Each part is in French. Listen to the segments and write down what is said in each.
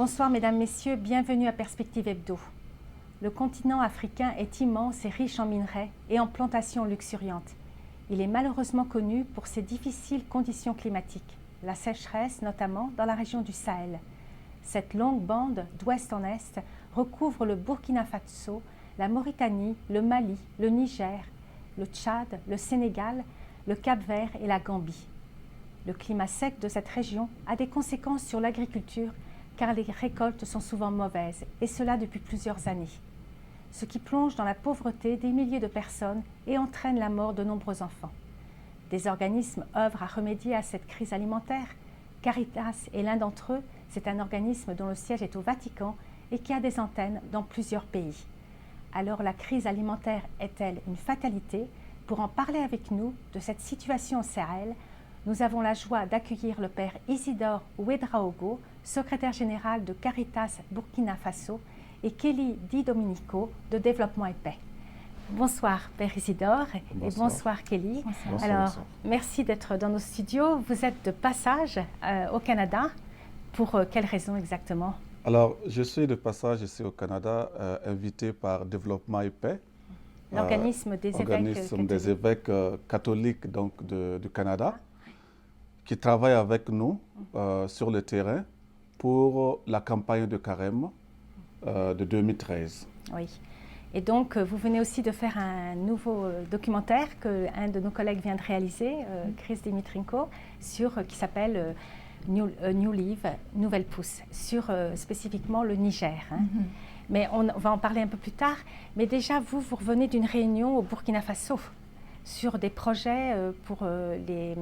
Bonsoir mesdames, messieurs, bienvenue à Perspective Hebdo. Le continent africain est immense et riche en minerais et en plantations luxuriantes. Il est malheureusement connu pour ses difficiles conditions climatiques, la sécheresse notamment dans la région du Sahel. Cette longue bande d'ouest en est recouvre le Burkina Faso, la Mauritanie, le Mali, le Niger, le Tchad, le Sénégal, le Cap-Vert et la Gambie. Le climat sec de cette région a des conséquences sur l'agriculture car les récoltes sont souvent mauvaises, et cela depuis plusieurs années. Ce qui plonge dans la pauvreté des milliers de personnes et entraîne la mort de nombreux enfants. Des organismes œuvrent à remédier à cette crise alimentaire. Caritas est l'un d'entre eux. C'est un organisme dont le siège est au Vatican et qui a des antennes dans plusieurs pays. Alors la crise alimentaire est-elle une fatalité? Pour en parler avec nous de cette situation au Sahel, nous avons la joie d'accueillir le père Isidore Ouedraogo, secrétaire général de Caritas Burkina Faso, et Kelly Di Domenico de Développement et Paix. Bonsoir Père Isidore et bonsoir Kelly. Bonsoir. Alors, merci d'être dans nos studios. Vous êtes de passage au Canada. Pour quelles raisons exactement? Alors, je suis de passage ici au Canada, invité par Développement et Paix. L'organisme des évêques catholiques donc, du Canada, qui travaille avec nous sur le terrain pour la campagne de carême de 2013. Oui. Et donc, vous venez aussi de faire un nouveau documentaire qu'un de nos collègues vient de réaliser, Chris Dimitrenko, qui s'appelle New Leaf, Nouvelle Pousse, sur spécifiquement le Niger. Hein. Mais on va en parler un peu plus tard. Mais déjà, vous revenez d'une réunion au Burkina Faso sur des projets pour les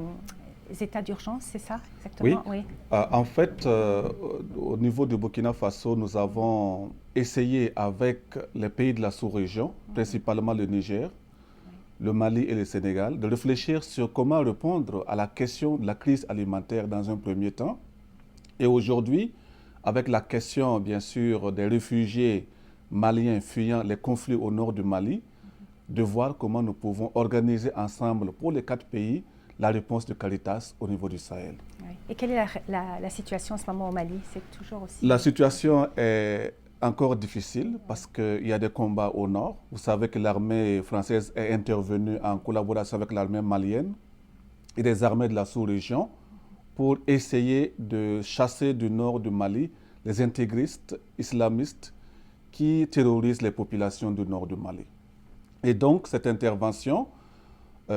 états d'urgence, c'est ça exactement? Oui. En fait, au niveau du Burkina Faso, nous avons essayé avec les pays de la sous-région, principalement le Niger, le Mali et le Sénégal, de réfléchir sur comment répondre à la question de la crise alimentaire dans un premier temps. Et aujourd'hui, avec la question, bien sûr, des réfugiés maliens fuyant les conflits au nord du Mali, de voir comment nous pouvons organiser ensemble pour les 4 pays la réponse de Caritas au niveau du Sahel. Oui. Et quelle est la situation en ce moment au Mali? C'est toujours aussi... La situation est encore difficile parce qu'il y a des combats au nord. Vous savez que l'armée française est intervenue en collaboration avec l'armée malienne et des armées de la sous-région pour essayer de chasser du nord du Mali les intégristes islamistes qui terrorisent les populations du nord du Mali. Et donc, cette intervention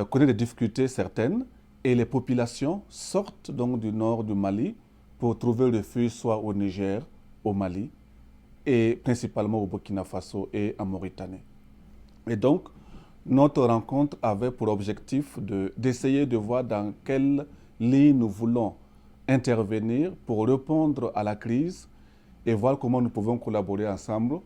connaît des difficultés certaines et les populations sortent donc du nord du Mali pour trouver refuge soit au Niger, au Mali et principalement au Burkina Faso et en Mauritanie. Et donc, notre rencontre avait pour objectif d'essayer de voir dans quelle ligne nous voulons intervenir pour répondre à la crise et voir comment nous pouvons collaborer ensemble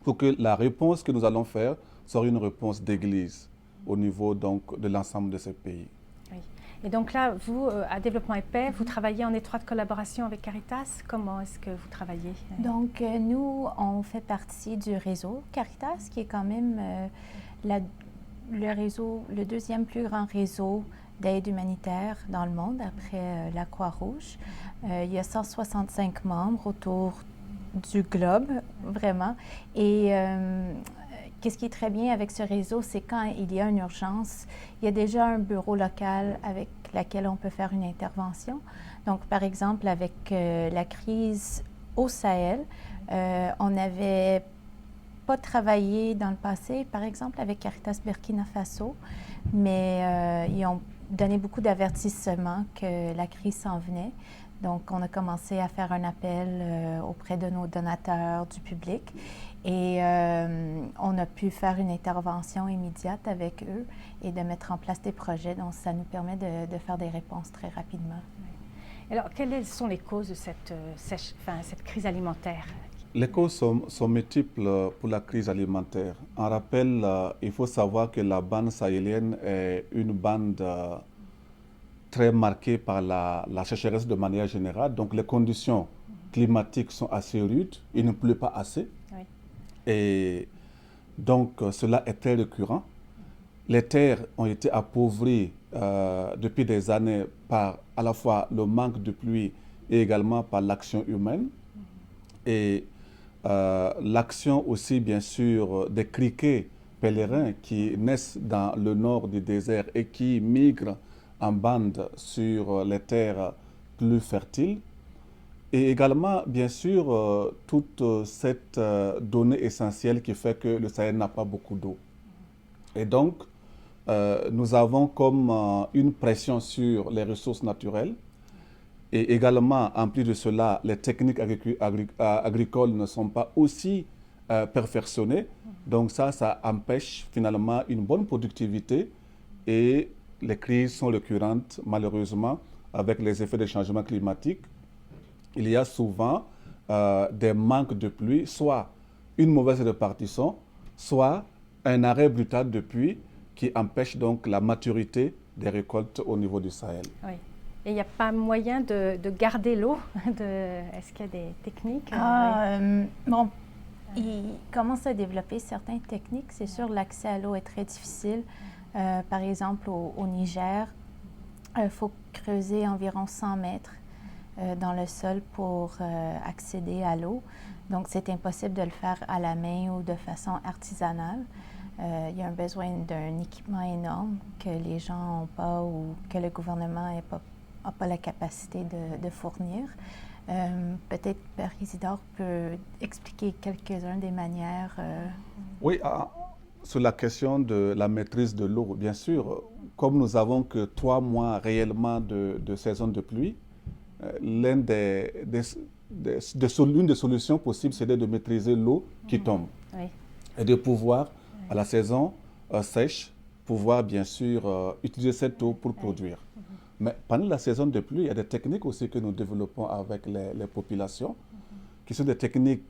pour que la réponse que nous allons faire soit une réponse d'église au niveau donc de l'ensemble de ces pays. Oui. Et donc là, vous, à Développement et Paix, vous travaillez en étroite collaboration avec Caritas. Comment est-ce que vous travaillez? Donc, nous, on fait partie du réseau Caritas, qui est quand même le deuxième plus grand réseau d'aide humanitaire dans le monde, après la Croix-Rouge. Il y a 165 membres autour du globe, vraiment. Et qu'est-ce qui est très bien avec ce réseau, c'est quand il y a une urgence, il y a déjà un bureau local avec lequel on peut faire une intervention. Donc, par exemple, avec la crise au Sahel, on n'avait pas travaillé dans le passé, par exemple, avec Caritas Burkina Faso, mais ils ont donné beaucoup d'avertissements que la crise s'en venait. Donc, on a commencé à faire un appel auprès de nos donateurs, du public, et on a pu faire une intervention immédiate avec eux et de mettre en place des projets. Donc, ça nous permet de faire des réponses très rapidement. Alors, quelles sont les causes de cette crise alimentaire? Les causes sont multiples pour la crise alimentaire. En rappel, il faut savoir que la bande sahélienne est une bande très marquée par la sécheresse de manière générale. Donc les conditions climatiques sont assez rudes, il ne pleut pas assez. Oui. Et donc cela est très récurrent. Les terres ont été appauvries depuis des années par à la fois le manque de pluie et également par l'action humaine. Et l'action aussi, bien sûr, des criquets pèlerins qui naissent dans le nord du désert et qui migrent en bande sur les terres plus fertiles. Et également, bien sûr, toute cette donnée essentielle qui fait que le Sahel n'a pas beaucoup d'eau. Et donc, nous avons comme une pression sur les ressources naturelles. Et également, en plus de cela, les techniques agricoles ne sont pas aussi perfectionnées. Donc ça empêche finalement une bonne productivité. Et les crises sont récurrentes, malheureusement, avec les effets des changements climatiques. Il y a souvent des manques de pluie, soit une mauvaise répartition, soit un arrêt brutal de pluie qui empêche donc la maturité des récoltes au niveau du Sahel. Oui. Et il n'y a pas moyen de garder l'eau? Est-ce qu'il y a des techniques? Bon, il commence à développer certaines techniques. C'est sûr, l'accès à l'eau est très difficile. Par exemple, au Niger, il faut creuser environ 100 mètres dans le sol pour accéder à l'eau. Donc, c'est impossible de le faire à la main ou de façon artisanale. Il y a un besoin d'un équipement énorme que les gens n'ont pas ou que le gouvernement n'a pas la capacité de fournir. Peut-être Père Isidore peut expliquer quelques-unes des manières. Oui, sur la question de la maîtrise de l'eau, bien sûr, comme nous n'avons que 3 mois réellement de saison de pluie, l'une des solutions possibles, c'est de maîtriser l'eau qui tombe. Oui. Et de pouvoir, à la saison sèche, pouvoir bien sûr utiliser cette eau pour produire. Mais pendant la saison de pluie, il y a des techniques aussi que nous développons avec les populations, qui sont des techniques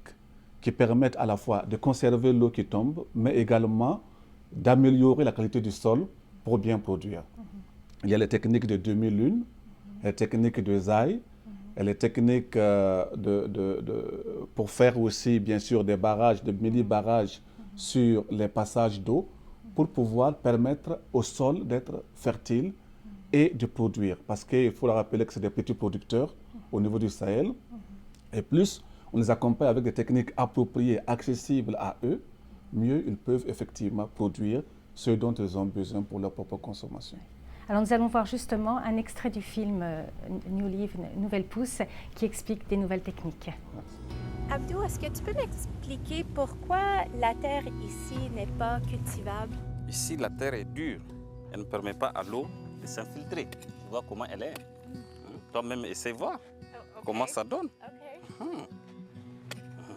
qui permettent à la fois de conserver l'eau qui tombe, mais également d'améliorer la qualité du sol pour bien produire. Il y a les techniques de demi-lune, les techniques de zaï, et les techniques pour faire aussi, bien sûr, des barrages, des mini-barrages sur les passages d'eau pour pouvoir permettre au sol d'être fertile et de produire. Parce qu'il faut le rappeler que c'est des petits producteurs au niveau du Sahel. Et plus on les accompagne avec des techniques appropriées, accessibles à eux, mieux ils peuvent effectivement produire ce dont ils ont besoin pour leur propre consommation. Alors nous allons voir justement un extrait du film New Leaf, Nouvelle Pousse, qui explique des nouvelles techniques. Abdou, est-ce que tu peux m'expliquer pourquoi la terre ici n'est pas cultivable? Ici, la terre est dure. Elle ne permet pas à l'eau de s'infiltrer. Tu vois comment elle est. Toi-même, essaie voir comment ça donne.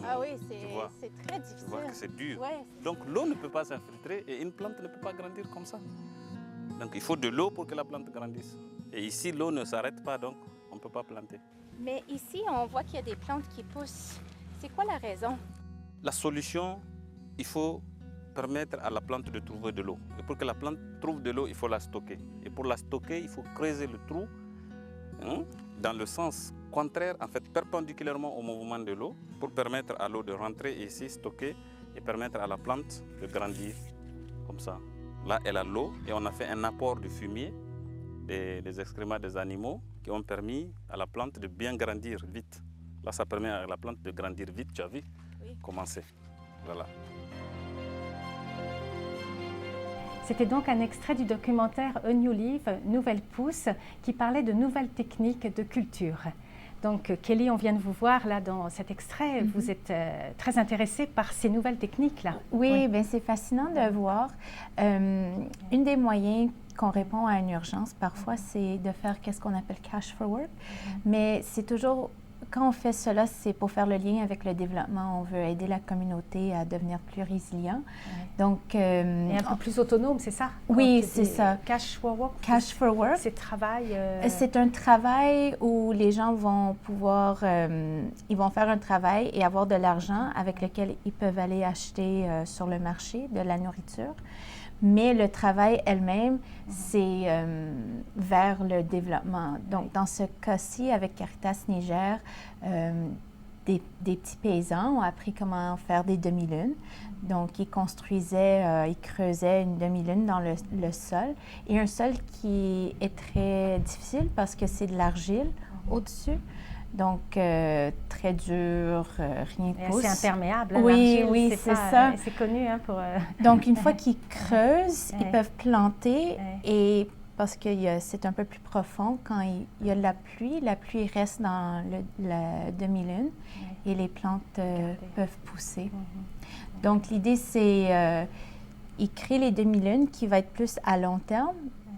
Ah oui, c'est très difficile. Tu vois que c'est dur. Ouais. Donc l'eau ne peut pas s'infiltrer et une plante ne peut pas grandir comme ça. Donc il faut de l'eau pour que la plante grandisse. Et ici, l'eau ne s'arrête pas, donc on ne peut pas planter. Mais ici, on voit qu'il y a des plantes qui poussent. C'est quoi la raison? La solution, il faut permettre à la plante de trouver de l'eau. Et pour que la plante trouve de l'eau, il faut la stocker. Et pour la stocker, il faut creuser le trou dans le sens contraire, en fait perpendiculairement au mouvement de l'eau, pour permettre à l'eau de rentrer ici, stocker, et permettre à la plante de grandir comme ça. Là, elle a l'eau et on a fait un apport de fumier, des excréments des animaux qui ont permis à la plante de bien grandir vite. Là, ça permet à la plante de grandir vite, tu as vu? Oui. Commencer. Voilà. C'était donc un extrait du documentaire A New Leaf, Nouvelle Pousse, qui parlait de nouvelles techniques de culture. Donc Kelly, on vient de vous voir là dans cet extrait, vous êtes très intéressée par ces nouvelles techniques-là. Oui. Ben, c'est fascinant de voir. Une des moyens qu'on répond à une urgence, parfois, c'est de faire qu'est-ce qu'on appelle cash for work. Mais c'est toujours, quand on fait cela, c'est pour faire le lien avec le développement. On veut aider la communauté à devenir plus résilient. Donc, et un peu plus autonome, c'est ça? Oui, c'est ça. Cash for work? Cash for work. C'est travail. C'est un travail où les gens vont pouvoir, ils vont faire un travail et avoir de l'argent avec lequel ils peuvent aller acheter sur le marché de la nourriture. Mais le travail elle-même, c'est vers le développement. Donc, dans ce cas-ci, avec Caritas Niger, des petits paysans ont appris comment faire des demi-lunes. Donc, ils construisaient, ils creusaient une demi-lune dans le sol. Et un sol qui est très difficile parce que c'est de l'argile au-dessus. Donc, très dur, rien Et ne pousse. assez imperméable. Hein, Oui, l'argile, oui, c'est pas, ça. C'est connu hein, pour... Donc, une fois qu'ils creusent, ils Ouais. peuvent planter Ouais. et parce que c'est un peu plus profond, quand il y a la pluie reste dans la demi-lune et les plantes peuvent pousser. Donc, l'idée, c'est ils créent les demi-lunes qui vont être plus à long terme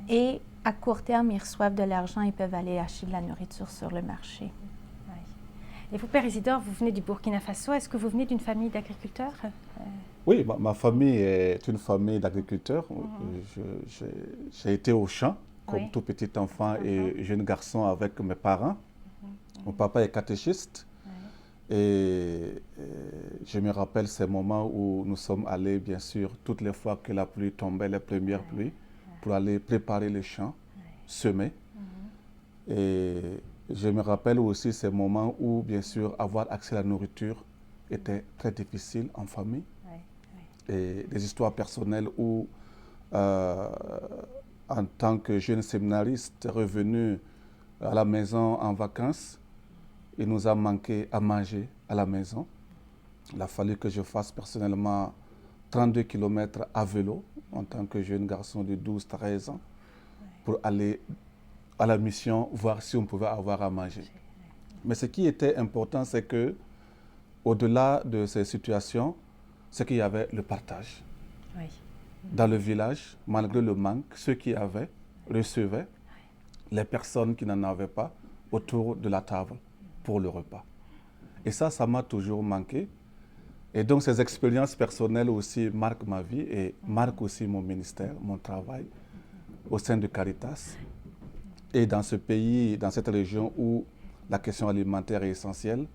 et à court terme, ils reçoivent de l'argent, ils peuvent aller acheter de la nourriture sur le marché. Ouais. Et vous, Père Isidore, vous venez du Burkina Faso. Est-ce que vous venez d'une famille d'agriculteurs? Oui, ma famille est une famille d'agriculteurs. J'ai été au champ comme Oui. tout petit enfant et jeune garçon avec mes parents. Mon papa est catéchiste. Et je me rappelle ces moments où nous sommes allés, bien sûr, toutes les fois que la pluie tombait, les premières pluies, pour aller préparer les champs, semer. Et je me rappelle aussi ces moments où, bien sûr, avoir accès à la nourriture était très difficile en famille. Et des histoires personnelles où, en tant que jeune séminariste revenu à la maison en vacances, il nous a manqué à manger à la maison. Il a fallu que je fasse personnellement 32 km à vélo en tant que jeune garçon de 12-13 ans pour aller à la mission voir si on pouvait avoir à manger. Mais ce qui était important, c'est que au-delà de ces situations, c'est qu'il y avait le partage. Oui. Dans le village, malgré le manque, ceux qui avaient recevaient les personnes qui n'en avaient pas autour de la table pour le repas. Et ça m'a toujours manqué. Et donc ces expériences personnelles aussi marquent ma vie et marquent aussi mon ministère, mon travail au sein de Caritas. Et dans ce pays, dans cette région où la question alimentaire est essentielle,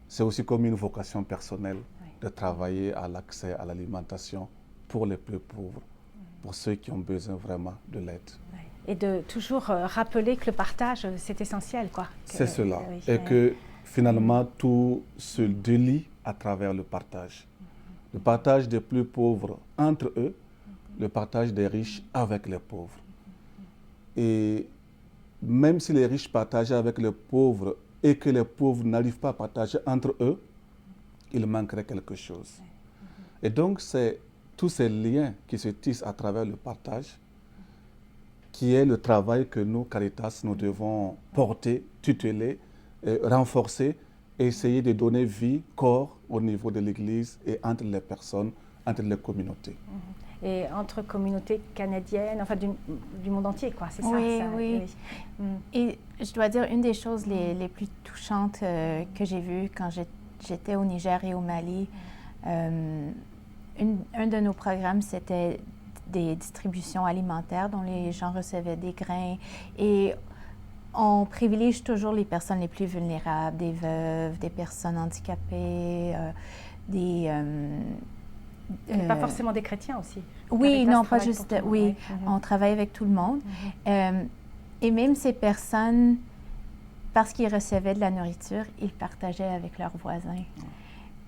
c'est aussi comme une vocation personnelle de travailler à l'accès à l'alimentation pour les plus pauvres, pour ceux qui ont besoin vraiment de l'aide. Et de toujours rappeler que le partage, c'est essentiel, quoi. C'est cela. Oui, et que finalement, tout se délie à travers le partage. Le partage des plus pauvres entre eux, le partage des riches avec les pauvres. Et même si les riches partagent avec les pauvres et que les pauvres n'arrivent pas à partager entre eux, il manquerait quelque chose. Et donc, c'est tous ces liens qui se tissent à travers le partage qui est le travail que nous, Caritas, nous devons porter, tuteler, renforcer et essayer de donner vie, corps au niveau de l'Église et entre les personnes, entre les communautés. Et entre communautés canadiennes, enfin du monde entier, quoi, c'est ça? Oui, ça, oui. Et je dois dire, une des choses les plus touchantes que j'ai vues quand j'étais au Niger et au Mali, un de nos programmes, c'était des distributions alimentaires dont les gens recevaient des grains. Et on privilégie toujours les personnes les plus vulnérables, des veuves, des personnes handicapées, pas forcément des chrétiens aussi. Oui, Caritas non, pas travaille juste. pour tout le Oui, monde, on travaille avec tout le monde. Et même ces personnes, parce qu'ils recevaient de la nourriture, ils partageaient avec leurs voisins.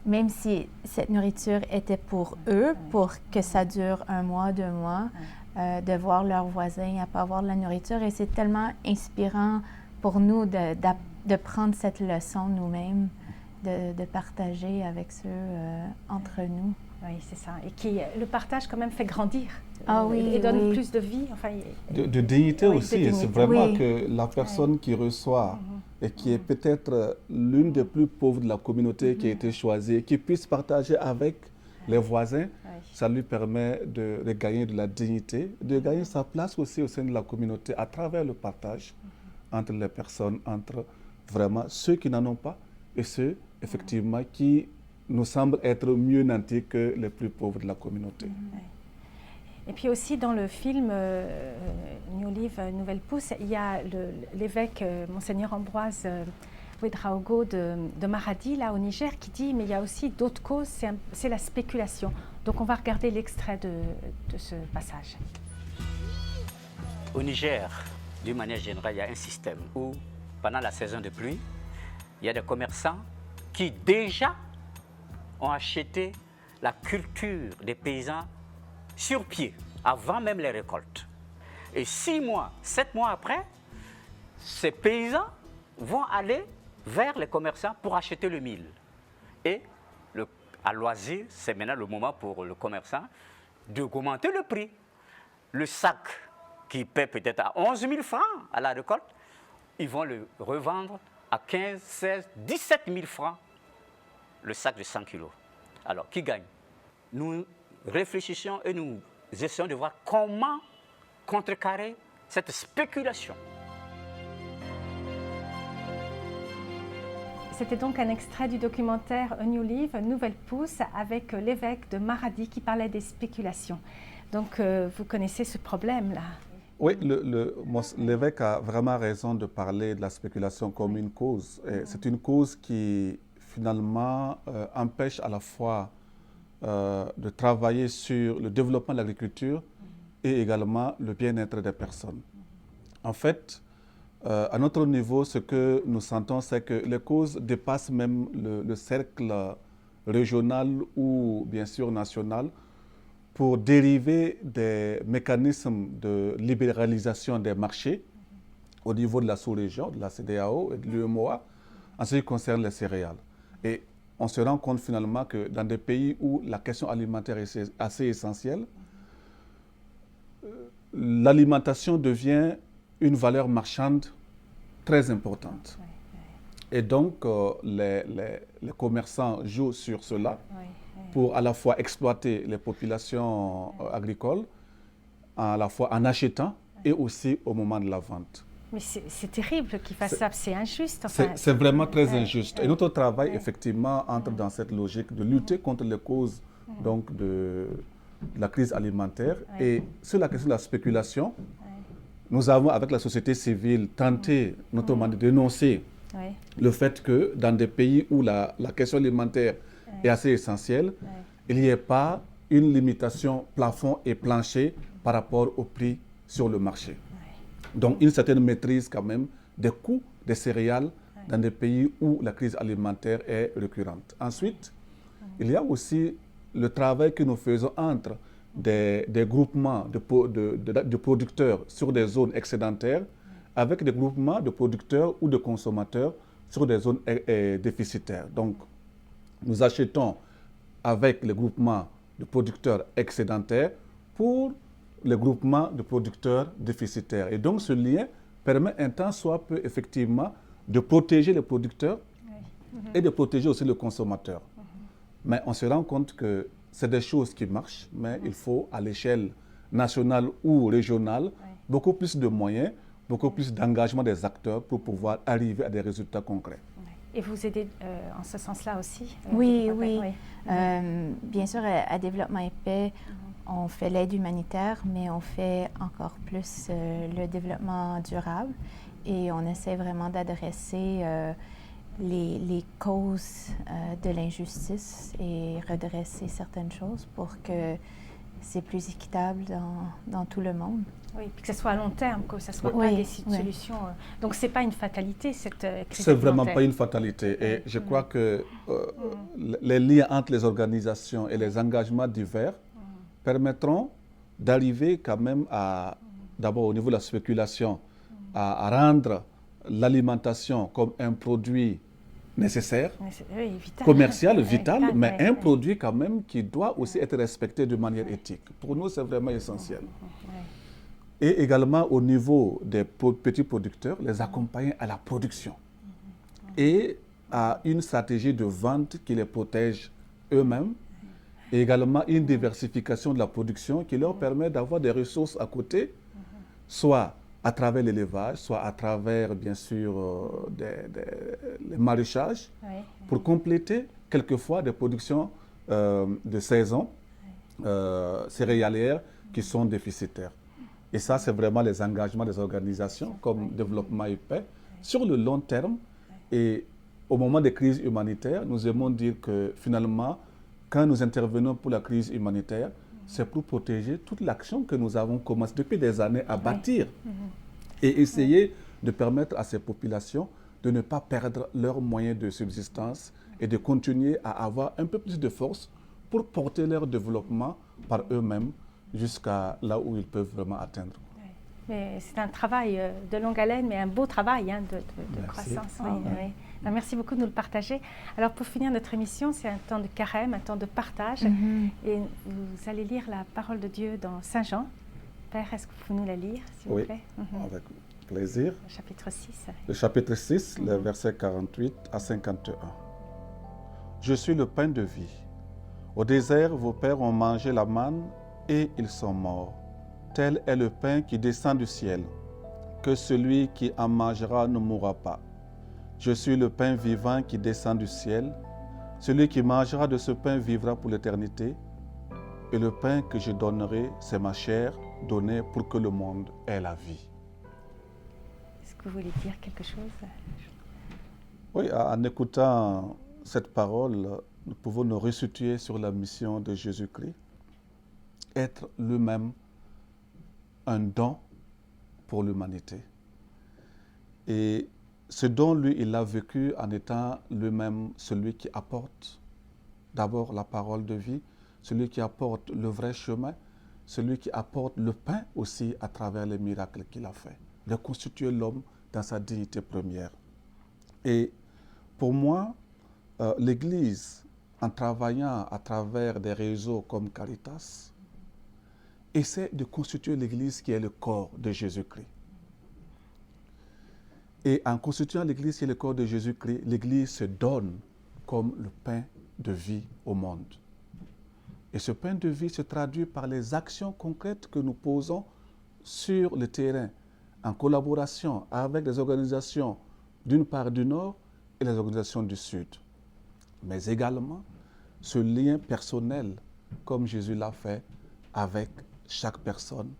Même si cette nourriture était pour eux, pour que ça dure 1 mois, 2 mois, de voir leurs voisins à pas avoir de la nourriture. Et c'est tellement inspirant pour nous de prendre cette leçon nous-mêmes, de partager avec ceux entre nous. Oui, c'est ça. Et le partage quand même fait grandir. Ah oui, et donne oui. plus de vie. Enfin, De dignité oui, aussi. de dignité. C'est vraiment Oui. que la personne qui reçoit et qui est peut-être l'une des plus pauvres de la communauté qui a été choisie, qui puisse partager avec les voisins, ça lui permet de gagner de la dignité, de gagner sa place aussi au sein de la communauté à travers le partage entre les personnes, entre vraiment ceux qui n'en ont pas et ceux, effectivement, qui nous semblent être mieux nantis que les plus pauvres de la communauté. Et puis aussi dans le film New Live, Nouvelle Pousse, il y a l'évêque Monseigneur Ambroise Ouedraogo de Maradi, là au Niger, qui dit mais il y a aussi d'autres causes, c'est la spéculation. Donc on va regarder l'extrait de ce passage. Au Niger, d'une manière générale, il y a un système où, pendant la saison de pluie, il y a des commerçants qui déjà ont acheté la culture des paysans sur pied, avant même les récoltes. Et 6 mois, 7 mois après, ces paysans vont aller vers les commerçants pour acheter le mil. Et à loisir, c'est maintenant le moment pour le commerçant d'augmenter le prix. Le sac qui paie peut-être à 11 000 francs à la récolte, ils vont le revendre à 15, 16, 17 000 francs le sac de 100 kilos. Alors, qui gagne? Nous réfléchissons et nous essayons de voir comment contrecarrer cette spéculation. C'était donc un extrait du documentaire A New Leaf, Nouvelle Pousse, avec l'évêque de Maradi qui parlait des spéculations. Donc, vous connaissez ce problème-là. Oui, l'évêque a vraiment raison de parler de la spéculation comme une cause. C'est une cause qui, finalement, empêche à la fois de travailler sur le développement de l'agriculture et également le bien-être des personnes. En fait, à notre niveau, ce que nous sentons, c'est que les causes dépassent même le cercle régional ou bien sûr national pour dériver des mécanismes de libéralisation des marchés au niveau de la sous-région, de la CEDEAO et de l'UEMOA en ce qui concerne les céréales. Et on se rend compte finalement que dans des pays où la question alimentaire est assez essentielle, l'alimentation devient une valeur marchande très importante. Et donc, les commerçants jouent sur cela pour à la fois exploiter les populations agricoles, à la fois en achetant et aussi au moment de la vente. Mais c'est terrible qu'ils fassent ça, c'est injuste. Enfin, c'est vraiment très injuste. Et notre travail, effectivement, entre dans cette logique de lutter contre les causes donc, de la crise alimentaire. Et sur la question de la spéculation, nous avons, avec la société civile, tenté notamment de dénoncer le fait que dans des pays où la question alimentaire est assez essentielle, il n'y ait pas une limitation plafond et plancher par rapport au prix sur le marché. Donc une certaine maîtrise quand même des coûts des céréales dans des pays où la crise alimentaire est récurrente. Ensuite, il y a aussi le travail que nous faisons entre des groupements de producteurs sur des zones excédentaires avec des groupements de producteurs ou de consommateurs sur des zones déficitaires. Donc, nous achetons avec les groupements de producteurs excédentaires pour les groupements de producteurs déficitaires. Et donc, ce lien permet un tant soit peu, effectivement, de protéger les producteurs et de protéger aussi le consommateur. Mais on se rend compte que c'est des choses qui marchent, mais il faut, à l'échelle nationale ou régionale, beaucoup plus de moyens, beaucoup plus d'engagement des acteurs pour pouvoir arriver à des résultats concrets. Et vous aidez en ce sens-là aussi? Oui. Bien sûr, à Développement et Paix, on fait l'aide humanitaire, mais on fait encore plus le développement durable. Et on essaie vraiment d'adresser les causes de l'injustice et redresser certaines choses pour que c'est plus équitable dans tout le monde. Oui, puis que ce soit à long terme, que ce ne soit pas des solutions. Donc, ce n'est pas une fatalité, cette crise. C'est vraiment pas une fatalité. Et je crois que les liens entre les organisations et les engagements divers permettront d'arriver quand même à, d'abord au niveau de la spéculation, à rendre l'alimentation comme un produit nécessaire, vital. Commercial, vital, mais un produit quand même qui doit aussi être respecté de manière éthique. Pour nous, c'est vraiment essentiel. Et également au niveau des petits producteurs, les accompagner à la production et à une stratégie de vente qui les protège eux-mêmes, et également une diversification de la production qui leur permet d'avoir des ressources à côté, soit à travers l'élevage, soit à travers, bien sûr, les maraîchages, pour compléter quelquefois des productions de saison céréalières qui sont déficitaires. Et ça, c'est vraiment les engagements des organisations comme Développement et Paix sur le long terme. Et au moment des crises humanitaires, nous aimons dire que finalement, quand nous intervenons pour la crise humanitaire, c'est pour protéger toute l'action que nous avons commencé depuis des années à bâtir et essayer de permettre à ces populations de ne pas perdre leurs moyens de subsistance et de continuer à avoir un peu plus de force pour porter leur développement par eux-mêmes jusqu'à là où ils peuvent vraiment atteindre. Mais c'est un travail de longue haleine, mais un beau travail de croissance. Ben, merci beaucoup de nous le partager. Alors pour finir notre émission, c'est un temps de carême, un temps de partage. Et vous allez lire la parole de Dieu dans Saint Jean. Père, est-ce que vous pouvez nous la lire, s'il vous plaît? Avec plaisir. Le chapitre 6. Le chapitre 6, les versets 48 à 51. Je suis le pain de vie. Au désert, vos pères ont mangé la manne et ils sont morts. Tel est le pain qui descend du ciel, que celui qui en mangera ne mourra pas. Je suis le pain vivant qui descend du ciel. Celui qui mangera de ce pain vivra pour l'éternité. Et le pain que je donnerai, c'est ma chair donnée pour que le monde ait la vie. Est-ce que vous voulez dire quelque chose? Oui, en écoutant cette parole, nous pouvons nous resituer sur la mission de Jésus-Christ. Être lui-même un don pour l'humanité. Et ce don, lui, il l'a vécu en étant lui-même celui qui apporte d'abord la parole de vie, celui qui apporte le vrai chemin, celui qui apporte le pain aussi à travers les miracles qu'il a fait, de constituer l'homme dans sa dignité première. Et pour moi, l'Église, en travaillant à travers des réseaux comme Caritas, essaie de constituer l'Église qui est le corps de Jésus-Christ. Et en constituant l'Église qui est le corps de Jésus-Christ, l'Église se donne comme le pain de vie au monde. Et ce pain de vie se traduit par les actions concrètes que nous posons sur le terrain, en collaboration avec les organisations d'une part du Nord et les organisations du Sud. Mais également ce lien personnel, comme Jésus l'a fait avec chaque personne,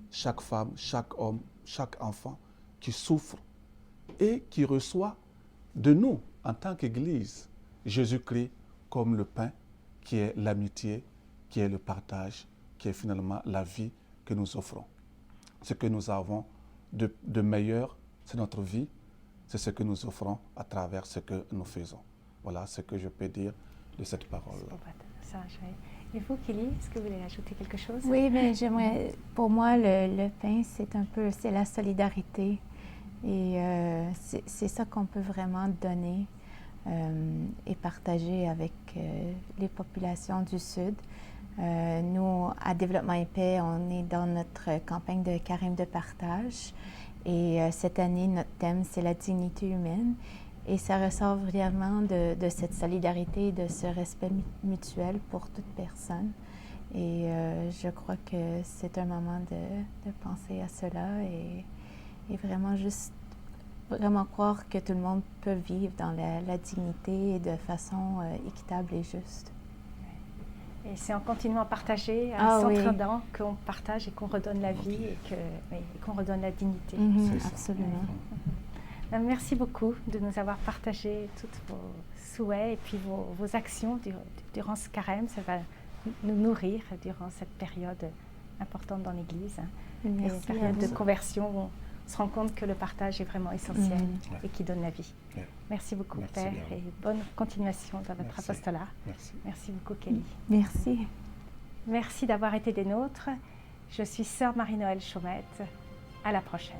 chaque femme, chaque homme, chaque enfant qui souffre et qui reçoit de nous, en tant qu'Église, Jésus-Christ comme le pain, qui est l'amitié, qui est le partage, qui est finalement la vie que nous offrons. Ce que nous avons de meilleur, c'est notre vie, c'est ce que nous offrons à travers ce que nous faisons. Voilà ce que je peux dire de cette parole. Et vous, Kelly, est-ce que vous voulez ajouter quelque chose? Oui, mais j'aimerais, pour moi, le pain, c'est la solidarité. Et c'est ça qu'on peut vraiment donner et partager avec les populations du Sud. Nous, à Développement et Paix, on est dans notre campagne de carême de partage. Et cette année, notre thème, c'est la dignité humaine. Et ça ressort vraiment de cette solidarité, de ce respect mutuel pour toute personne. Et je crois que c'est un moment de penser à cela et vraiment juste vraiment croire que tout le monde peut vivre dans la dignité et de façon équitable et juste. Et c'est en continuant à partager, en s'entraidant, qu'on partage et qu'on redonne la vie et qu'on redonne la dignité. Absolument. Merci beaucoup de nous avoir partagé tous vos souhaits et puis vos actions durant ce carême. Ça va nous nourrir durant cette période importante dans l'Église. Une période de conversion où on se rend compte que le partage est vraiment essentiel et qui donne la vie. Merci beaucoup, Père, et bonne continuation dans votre apostolat. Merci beaucoup, Kelly. Merci. Merci d'avoir été des nôtres. Je suis sœur Marie-Noëlle Chaumette. À la prochaine.